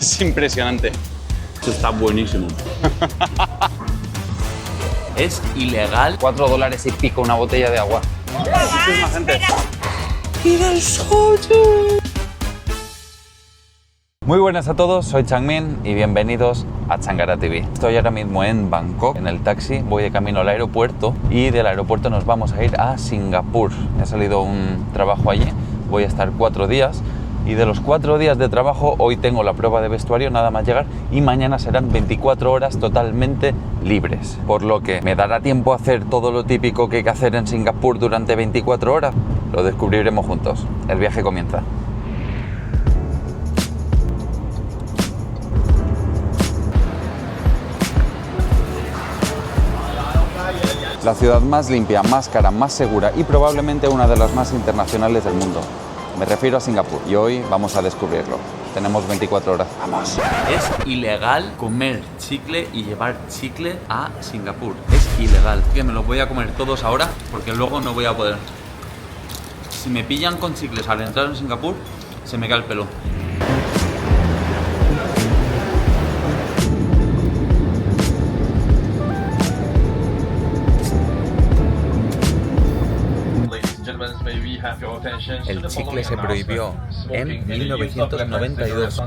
Es impresionante. Esto está buenísimo. Es ilegal. $4 y pico una botella de agua. Muchísima gente. ¡Mira el soju! Muy buenas a todos, soy Changmin y bienvenidos a Changara TV. Estoy ahora mismo en Bangkok, en el taxi, voy de camino al aeropuerto y del aeropuerto nos vamos a ir a Singapur. Me ha salido un trabajo allí, voy a estar 4 días y de los 4 días de trabajo hoy tengo la prueba de vestuario nada más llegar y mañana serán 24 horas totalmente libres. Por lo que me dará tiempo a hacer todo lo típico que hay que hacer en Singapur durante 24 horas. Lo descubriremos juntos. El viaje comienza. La ciudad más limpia, más cara, más segura y probablemente una de las más internacionales del mundo. Me refiero a Singapur y hoy vamos a descubrirlo. Tenemos 24 horas. ¡Vamos! Es ilegal comer chicle y llevar chicle a Singapur. Es ilegal. Que me los voy a comer todos ahora porque luego no voy a poder. Si me pillan con chicles al entrar en Singapur, se me cae el pelo. El chicle se prohibió en 1992.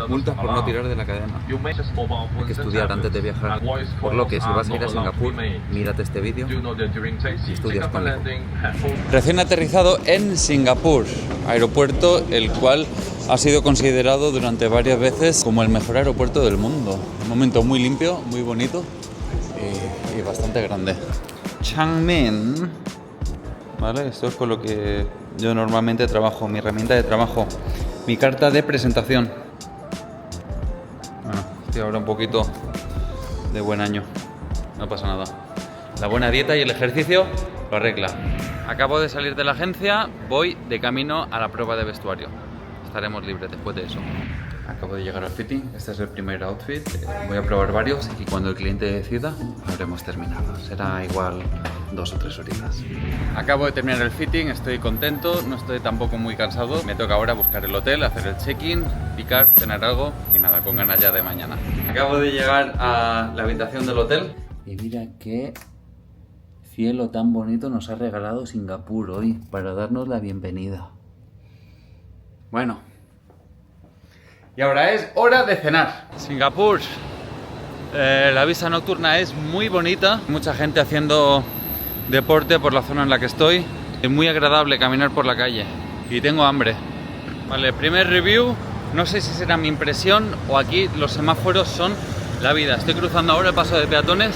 Multas por no tirar de la cadena. Hay que estudiar antes de viajar. Por lo que si vas a ir a Singapur, mírate este vídeo y estudias conmigo. Recién aterrizado en Singapur, aeropuerto el cual ha sido considerado durante varias veces como el mejor aeropuerto del mundo. Un momento muy limpio, muy bonito y bastante grande. Changmin. ¿Vale? Esto es con lo que yo normalmente trabajo, mi herramienta de trabajo, mi carta de presentación. Bueno, estoy ahora un poquito de buen año, no pasa nada. La buena dieta y el ejercicio lo arregla. Acabo de salir de la agencia, voy de camino a la prueba de vestuario. Estaremos libres después de eso. Acabo de llegar al fitting, este es el primer outfit, voy a probar varios y cuando el cliente decida habremos terminado, será igual 2 o 3 horitas. Acabo de terminar el fitting, estoy contento, no estoy tampoco muy cansado, me toca ahora buscar el hotel, hacer el check-in, picar, cenar algo y nada, con ganas ya de mañana. Acabo de llegar a la habitación del hotel y mira qué cielo tan bonito nos ha regalado Singapur hoy para darnos la bienvenida. Bueno. Y ahora es hora de cenar. Singapur, la vista nocturna es muy bonita. Mucha gente haciendo deporte por la zona en la que estoy. Es muy agradable caminar por la calle. Y tengo hambre. Vale, primer review. No sé si será mi impresión o aquí los semáforos son la vida. Estoy cruzando ahora el paso de peatones.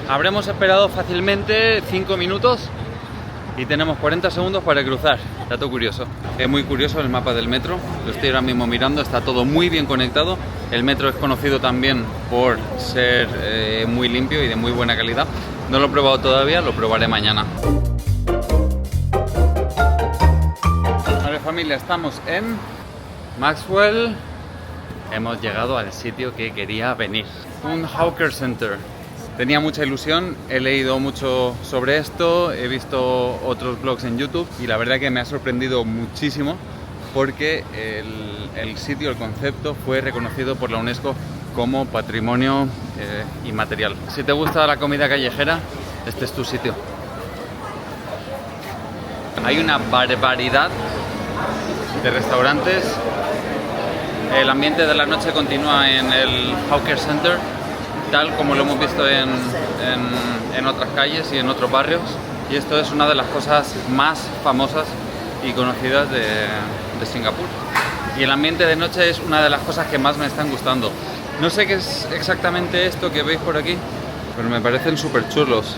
Habremos esperado fácilmente 5 minutos. Y tenemos 40 segundos para cruzar. Dato curioso. Es muy curioso el mapa del metro. Lo estoy ahora mismo mirando. Está todo muy bien conectado. El metro es conocido también por ser muy limpio y de muy buena calidad. No lo he probado todavía, lo probaré mañana. Vale, familia, estamos en Maxwell. Hemos llegado al sitio que quería venir. Un hawker center. Tenía mucha ilusión, he leído mucho sobre esto, he visto otros blogs en YouTube y la verdad que me ha sorprendido muchísimo porque el sitio, el concepto fue reconocido por la UNESCO como patrimonio inmaterial. Si te gusta la comida callejera, este es tu sitio. Hay una barbaridad de restaurantes, el ambiente de la noche continúa en el Hawker Center, tal como lo hemos visto en otras calles y en otros barrios, y esto es una de las cosas más famosas y conocidas de Singapur. Y el ambiente de noche es una de las cosas que más me están gustando. No sé qué es exactamente esto que veis por aquí, pero me parecen súper chulos.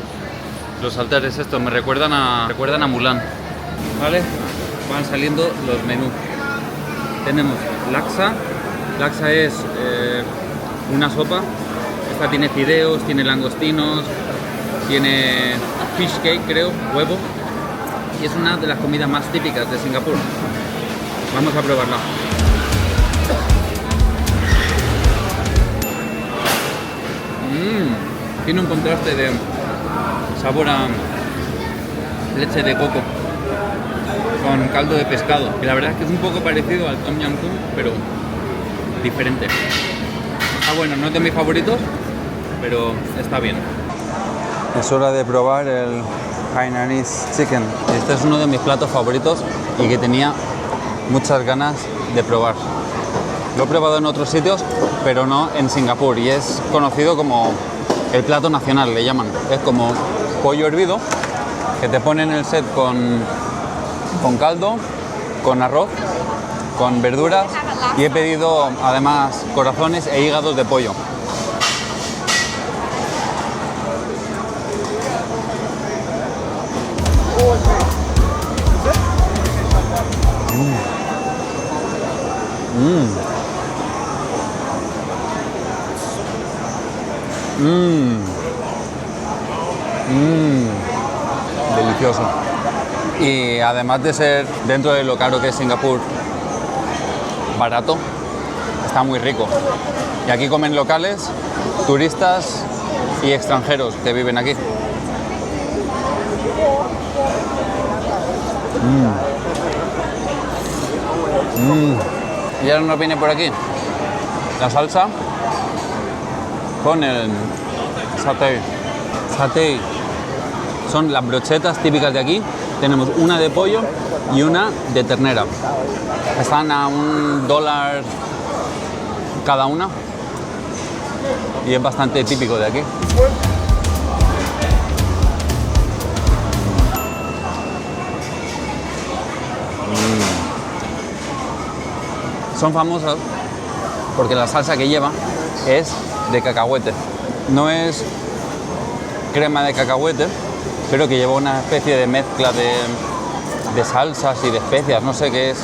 Los altares estos me recuerdan a Mulan. ¿Vale? Van saliendo los menús. Tenemos laksa. Laksa es una sopa. Esta tiene fideos, tiene langostinos, tiene fish cake, creo, huevo. Y es una de las comidas más típicas de Singapur. Vamos a probarla. Tiene un contraste de sabor a leche de coco con caldo de pescado. Y la verdad es que es un poco parecido al Tom Yum Goong, pero diferente. Está bueno, no es de mis favoritos, pero está bien. Es hora de probar el Hainanese Chicken. Este es uno de mis platos favoritos y que tenía muchas ganas de probar. Lo he probado en otros sitios, pero no en Singapur, y es conocido como el plato nacional, le llaman. Es como pollo hervido, que te ponen el set con caldo, con arroz, con verduras, y he pedido además corazones e hígados de pollo. Delicioso. Y además de ser, dentro de lo caro que es Singapur, barato, está muy rico. Y aquí comen locales, turistas y extranjeros que viven aquí. Y ahora nos viene por aquí la salsa con el satay. Satay son las brochetas típicas de aquí. Tenemos una de pollo y una de ternera. Están a $1 cada una y es bastante típico de aquí. Son famosas porque la salsa que lleva es de cacahuete. No es crema de cacahuete, pero que lleva una especie de mezcla de salsas y de especias, no sé qué es,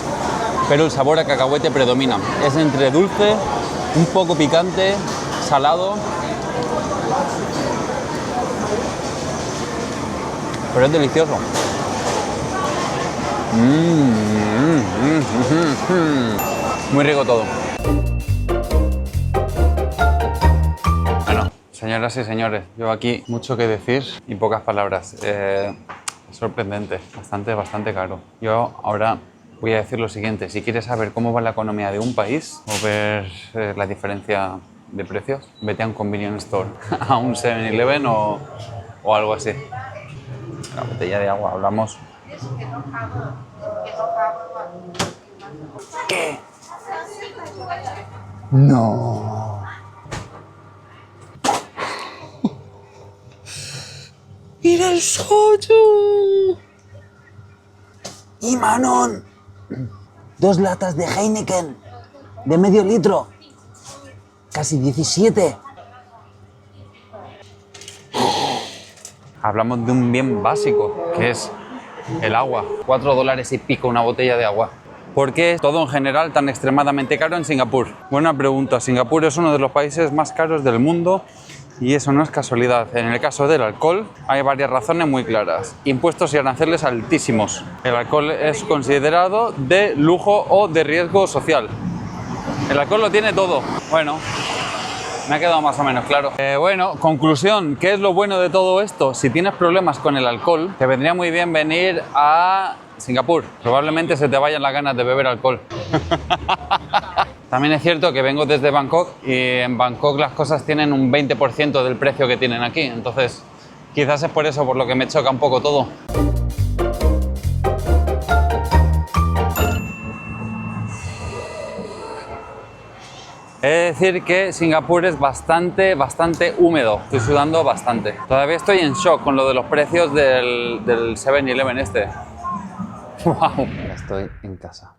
pero el sabor a cacahuete predomina. Es entre dulce, un poco picante, salado, pero es delicioso. Muy rico todo. Bueno, señoras y señores, yo aquí mucho que decir y pocas palabras. Sorprendente, bastante caro. Yo ahora voy a decir lo siguiente: si quieres saber cómo va la economía de un país o ver la diferencia de precios, vete a un convenience store, a un 7-Eleven o algo así. La botella de agua, hablamos. ¿Qué? No. ¡Mira el soju! Y Manon, 2 latas de Heineken de medio litro, casi 17. Hablamos de un bien básico, que es el agua. $4 y pico una botella de agua. ¿Por qué es todo en general tan extremadamente caro en Singapur? Buena pregunta. Singapur es uno de los países más caros del mundo y eso no es casualidad. En el caso del alcohol hay varias razones muy claras. Impuestos y aranceles altísimos. El alcohol es considerado de lujo o de riesgo social. El alcohol lo tiene todo. Bueno, me ha quedado más o menos claro. Bueno, conclusión, ¿qué es lo bueno de todo esto? Si tienes problemas con el alcohol, te vendría muy bien venir a Singapur. Probablemente se te vayan las ganas de beber alcohol. También es cierto que vengo desde Bangkok y en Bangkok las cosas tienen un 20% del precio que tienen aquí. Entonces, quizás es por eso por lo que me choca un poco todo. He de decir que Singapur es bastante húmedo. Estoy sudando bastante. Todavía estoy en shock con lo de los precios del 7-Eleven este. ¡Wow! Ya estoy en casa.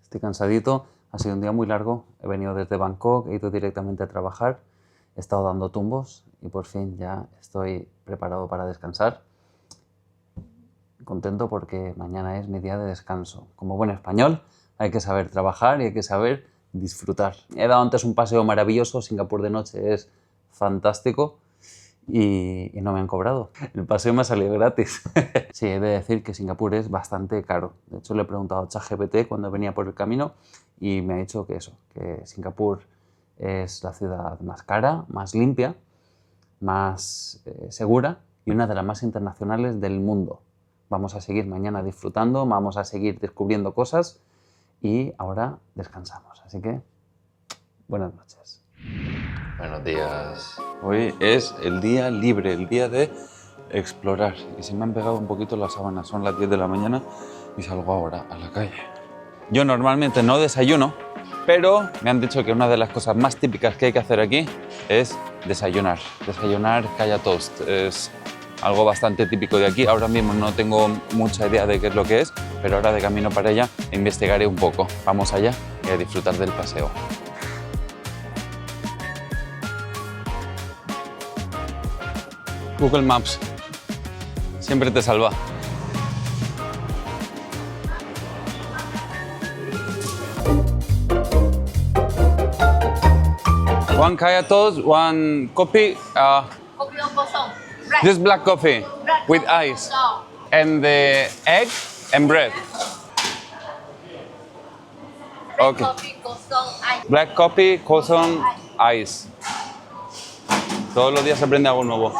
Estoy cansadito. Ha sido un día muy largo. He venido desde Bangkok, he ido directamente a trabajar. He estado dando tumbos y por fin ya estoy preparado para descansar. Contento porque mañana es mi día de descanso. Como buen español, hay que saber trabajar y hay que saber disfrutar. He dado antes un paseo maravilloso. Singapur de noche es fantástico y no me han cobrado. El paseo me ha salido gratis. Sí, he de decir que Singapur es bastante caro. De hecho, le he preguntado a ChatGPT cuando venía por el camino y me ha dicho que eso, que Singapur es la ciudad más cara, más limpia, más segura y una de las más internacionales del mundo. Vamos a seguir mañana disfrutando, vamos a seguir descubriendo cosas y ahora descansamos. Así que Buenas noches. Buenos días. Hoy es el día libre, el día de explorar. Y se me han pegado un poquito las sábanas. Son las 10 de la mañana y salgo ahora a la calle. Yo normalmente no desayuno, pero me han dicho que una de las cosas más típicas que hay que hacer aquí es desayunar. Desayunar Kaya Toast. Es algo bastante típico de aquí. Ahora mismo no tengo mucha idea de qué es lo que es, pero ahora de camino para allá investigaré un poco. Vamos allá y a disfrutar del paseo. Google Maps siempre te salva. One Kaya Toast, one coffee. Coffee or croissant? Black. Just black coffee Black with coffee, ice croissant. and the egg and bread. Black Okay. coffee, croissant, ice. Black coffee, croissant, ice. Todos los días se aprende algo nuevo.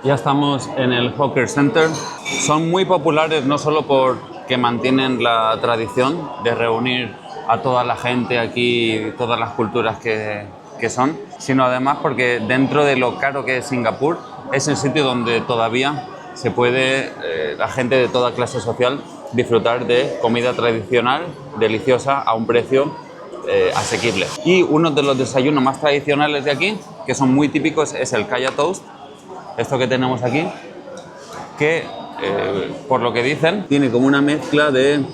Ya estamos en el Hawker Center. Son muy populares no solo porque mantienen la tradición de reunir a toda la gente aquí, todas las culturas que son, sino además porque dentro de lo caro que es Singapur, es el sitio donde todavía se puede, la gente de toda clase social, disfrutar de comida tradicional, deliciosa, a un precio asequible. Y uno de los desayunos más tradicionales de aquí, que son muy típicos, es el Kaya Toast. Esto que tenemos aquí, que por lo que dicen, tiene como una mezcla de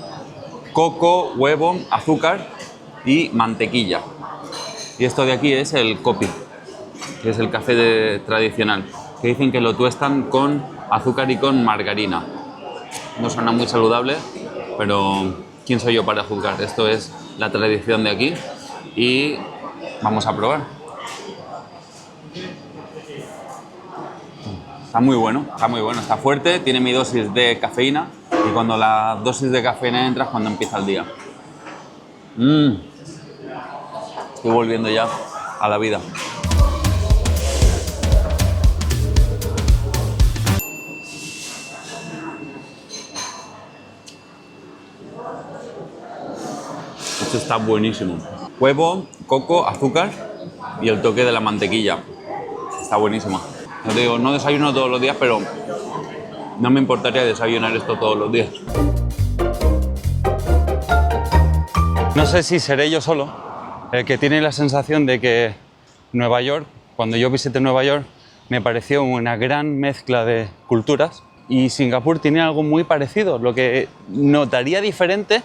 coco, huevo, azúcar y mantequilla. Y esto de aquí es el kopi, que es el café tradicional, que dicen que lo tuestan con azúcar y con margarina. No suena muy saludable, pero ¿quién soy yo para juzgar? Esto es la tradición de aquí y vamos a probar. Está muy bueno, está fuerte, tiene mi dosis de cafeína y cuando la dosis de cafeína entra es cuando empieza el día. Estoy volviendo ya a la vida. Esto está buenísimo. Huevo, coco, azúcar y el toque de la mantequilla. Está buenísimo. Yo te digo, no desayuno todos los días, pero no me importaría desayunar esto todos los días. No sé si seré yo solo el que tiene la sensación de que Nueva York, cuando yo visité Nueva York, me pareció una gran mezcla de culturas y Singapur tiene algo muy parecido. Lo que notaría diferente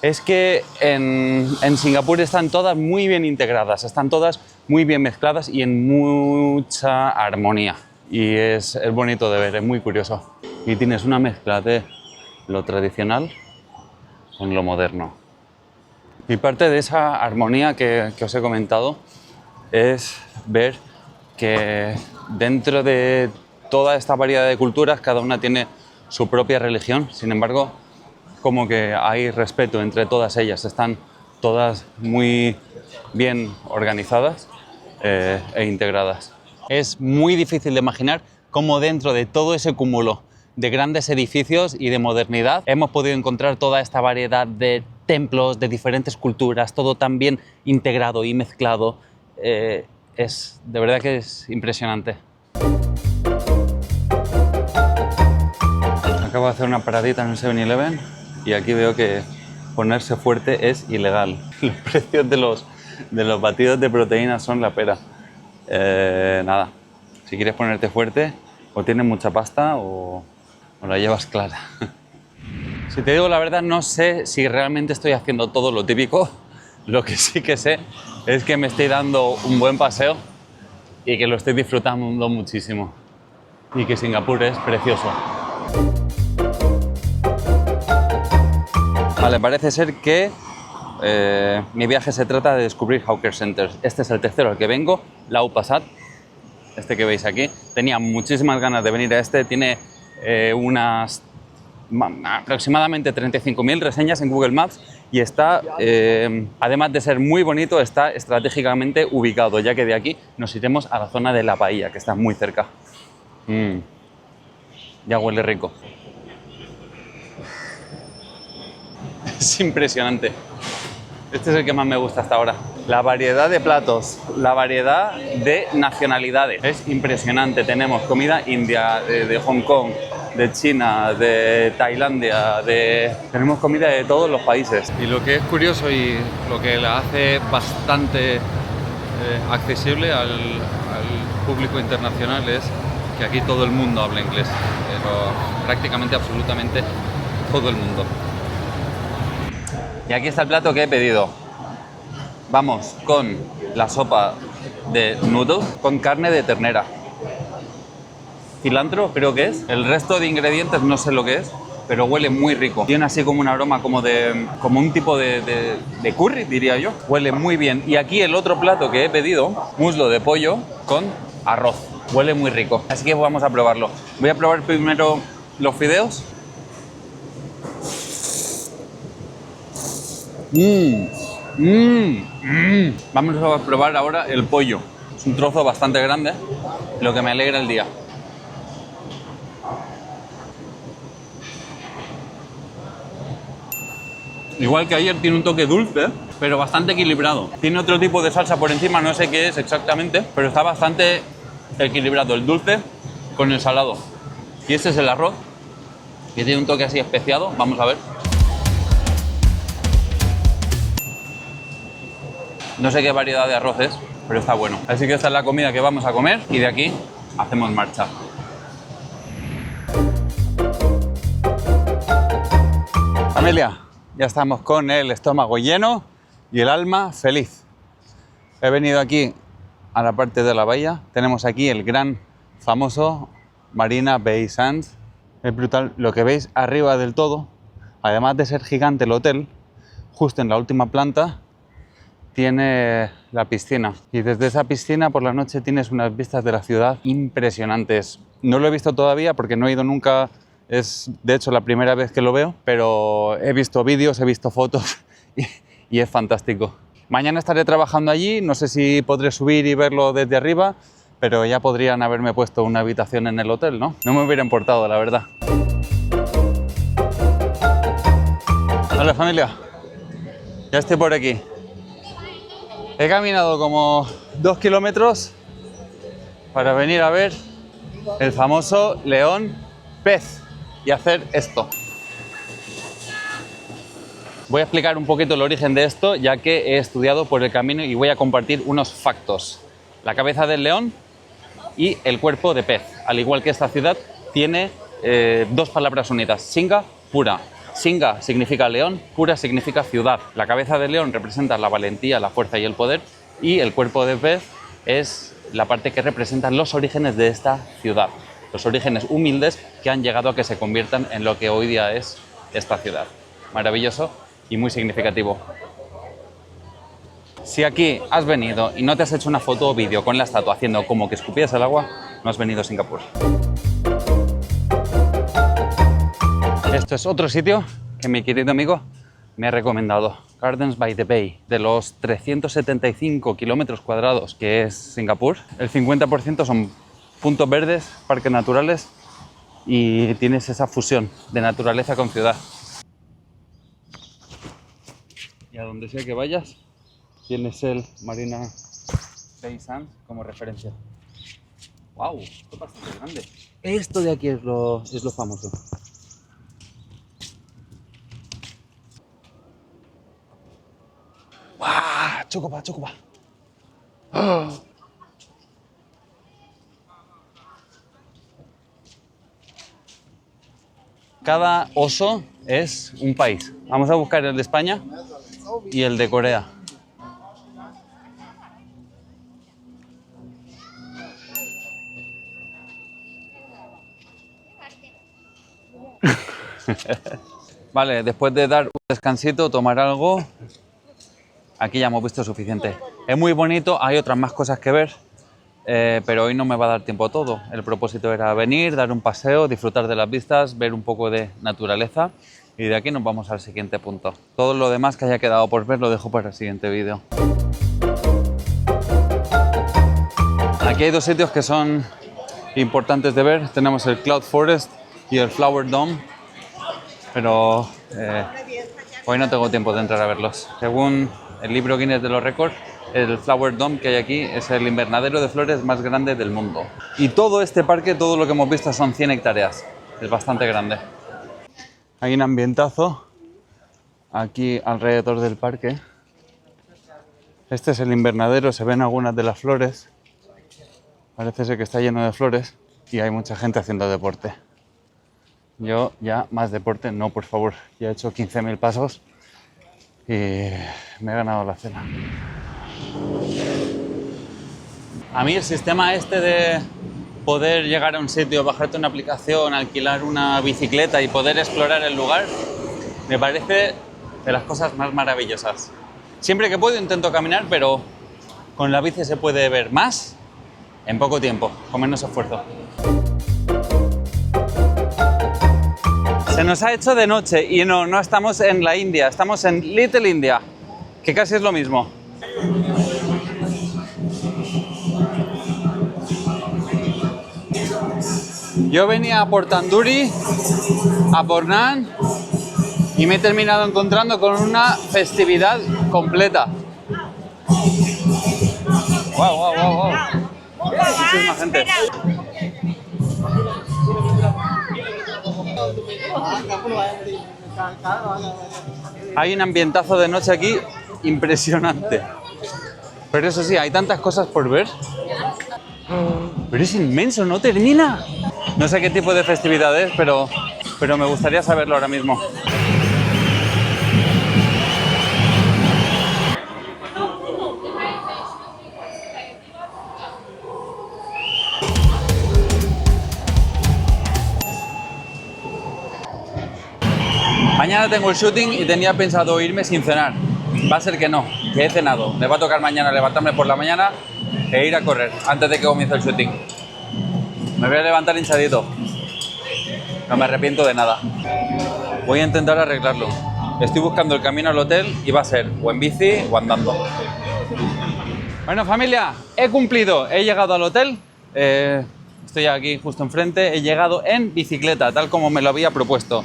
es que en Singapur están todas muy bien integradas, están todas muy bien mezcladas y en mucha armonía. Y es bonito de ver, es muy curioso. Y tienes una mezcla de lo tradicional con lo moderno. Y parte de esa armonía que os he comentado es ver que dentro de toda esta variedad de culturas cada una tiene su propia religión. Sin embargo, como que hay respeto entre todas ellas, están todas muy bien organizadas e integradas. Es muy difícil de imaginar cómo dentro de todo ese cúmulo de grandes edificios y de modernidad hemos podido encontrar toda esta variedad de templos, de diferentes culturas, todo tan bien integrado y mezclado. De verdad que es impresionante. Acabo de hacer una paradita en el 7-Eleven y aquí veo que ponerse fuerte es ilegal. Los precios de los batidos de proteína son la pera. Nada, si quieres ponerte fuerte, o tienes mucha pasta o la llevas clara. Si te digo la verdad, no sé si realmente estoy haciendo todo lo típico. Lo que sí que sé es que me estoy dando un buen paseo y que lo estoy disfrutando muchísimo. Y que Singapur es precioso. Vale, parece ser que mi viaje se trata de descubrir Hawker Centers. Este es el tercero al que vengo, Lau Pa Sat, este que veis aquí. Tenía muchísimas ganas de venir a este, tiene aproximadamente 35.000 reseñas en Google Maps y está, además de ser muy bonito, está estratégicamente ubicado, ya que de aquí nos iremos a la zona de la bahía, que está muy cerca. Ya huele rico. Es impresionante. Este es el que más me gusta hasta ahora. La variedad de platos, la variedad de nacionalidades. Es impresionante. Tenemos comida india, de Hong Kong, de China, de Tailandia, tenemos comida de todos los países. Y lo que es curioso y lo que la hace bastante accesible al público internacional es que aquí todo el mundo habla inglés, pero prácticamente, absolutamente todo el mundo. Y aquí está el plato que he pedido. Vamos con la sopa de noodles con carne de ternera. Cilantro, creo que es. El resto de ingredientes no sé lo que es, pero huele muy rico. Tiene así como un aroma como un tipo de curry, diría yo. Huele muy bien. Y aquí el otro plato que he pedido, muslo de pollo con arroz. Huele muy rico. Así que vamos a probarlo. Voy a probar primero los fideos. Vamos a probar ahora el pollo. Es un trozo bastante grande, lo que me alegra el día. Igual que ayer, tiene un toque dulce, pero bastante equilibrado. Tiene otro tipo de salsa por encima, no sé qué es exactamente, pero está bastante equilibrado el dulce con el salado. Y este es el arroz, que tiene un toque así especiado. Vamos a ver. No sé qué variedad de arroz es, pero está bueno. Así que esta es la comida que vamos a comer y de aquí hacemos marcha. Familia, ya estamos con el estómago lleno y el alma feliz. He venido aquí a la parte de la bahía. Tenemos aquí el gran famoso Marina Bay Sands. Es brutal lo que veis arriba del todo. Además de ser gigante el hotel, justo en la última planta tiene la piscina. Y desde esa piscina por la noche tienes unas vistas de la ciudad impresionantes. No lo he visto todavía porque no he ido nunca. Es de hecho la primera vez que lo veo, pero he visto vídeos, he visto fotos y es fantástico. Mañana estaré trabajando allí, no sé si podré subir y verlo desde arriba, pero ya podrían haberme puesto una habitación en el hotel, ¿no? No me hubiera importado, la verdad. Hola familia, ya estoy por aquí. He caminado como 2 kilómetros para venir a ver el famoso león pez y hacer esto. Voy a explicar un poquito el origen de esto, ya que he estudiado por el camino y voy a compartir unos factos. La cabeza del león y el cuerpo de pez. Al igual que esta ciudad, tiene dos palabras unidas: Singa, pura. Singa significa león, pura significa ciudad. La cabeza del león representa la valentía, la fuerza y el poder, y el cuerpo de pez es la parte que representa los orígenes de esta ciudad. Los orígenes humildes que han llegado a que se conviertan en lo que hoy día es esta ciudad. Maravilloso y muy significativo. Si aquí has venido y no te has hecho una foto o vídeo con la estatua haciendo como que escupías el agua, no has venido a Singapur. Esto es otro sitio que mi querido amigo me ha recomendado. Gardens by the Bay. De los 375 kilómetros cuadrados que es Singapur, el 50% son puntos verdes, parques naturales, y tienes esa fusión de naturaleza con ciudad. Y a donde sea que vayas, tienes el Marina Bay Sands como referencia. ¡Wow! Esto es bastante grande. Esto de aquí es lo famoso. ¡Wow! ¡Chocopa, chocopa! ¡Oh! Cada oso es un país. Vamos a buscar el de España y el de Corea. Vale, después de dar un descansito, tomar algo, aquí ya hemos visto suficiente. Es muy bonito, hay otras más cosas que ver, pero hoy no me va a dar tiempo a todo. El propósito era venir, dar un paseo, disfrutar de las vistas, ver un poco de naturaleza, y de aquí nos vamos al siguiente punto. Todo lo demás que haya quedado por ver lo dejo para el siguiente vídeo. Aquí hay dos sitios que son importantes de ver. Tenemos el Cloud Forest y el Flower Dome, pero hoy no tengo tiempo de entrar a verlos. Según el libro Guinness de los récords, el Flower Dome que hay aquí es el invernadero de flores más grande del mundo. Y todo este parque, todo lo que hemos visto son 100 hectáreas. Es bastante grande. Hay un ambientazo aquí alrededor del parque. Este es el invernadero, se ven algunas de las flores. Parece ser que está lleno de flores y hay mucha gente haciendo deporte. Yo ya más deporte, no, por favor. Ya he hecho 15.000 pasos y me he ganado la cena. A mí el sistema este de poder llegar a un sitio, bajarte una aplicación, alquilar una bicicleta y poder explorar el lugar, me parece de las cosas más maravillosas. Siempre que puedo intento caminar, pero con la bici se puede ver más en poco tiempo, con menos esfuerzo. Se nos ha hecho de noche y no estamos en la India, estamos en Little India, que casi es lo mismo. Yo venía a por Tandoori, a por Naan, y me he terminado encontrando con una festividad completa. ¡Wow! Muchísima gente. Hay un ambientazo de noche aquí impresionante. Pero eso sí, hay tantas cosas por ver. Pero es inmenso, no termina. No sé qué tipo de festividad es, pero me gustaría saberlo ahora mismo. Mañana tengo el shooting y tenía pensado irme sin cenar. Va a ser que no, que he cenado. Me va a tocar mañana levantarme por la mañana e ir a correr antes de que comience el shooting. Me voy a levantar hinchadito. No me arrepiento de nada. Voy a intentar arreglarlo. Estoy buscando el camino al hotel y va a ser o en bici o andando. Bueno, familia, he cumplido. He llegado al hotel. Estoy aquí justo enfrente. He llegado en bicicleta, tal como me lo había propuesto.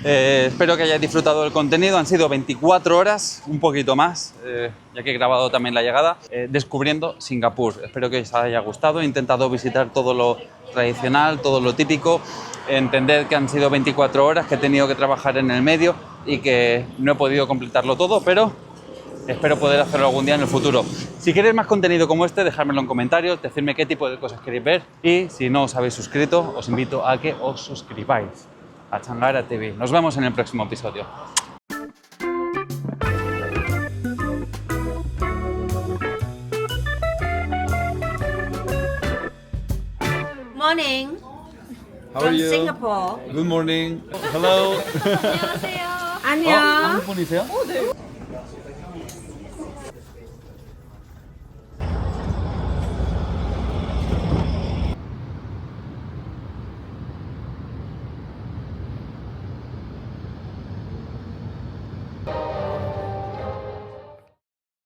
Espero que hayáis disfrutado del contenido. Han sido 24 horas, un poquito más, ya que he grabado también la llegada, descubriendo Singapur. Espero que os haya gustado. He intentado visitar todo lo tradicional, todo lo típico. Entended que han sido 24 horas, que he tenido que trabajar en el medio y que no he podido completarlo todo, pero espero poder hacerlo algún día en el futuro. Si queréis más contenido como este, dejármelo en comentarios, decidme qué tipo de cosas queréis ver y si no os habéis suscrito, os invito a que os suscribáis a Changara TV. Nos vemos en el próximo episodio. Morning. How From Singapore. Good morning. Hello. 안녕. 한국 분이세요?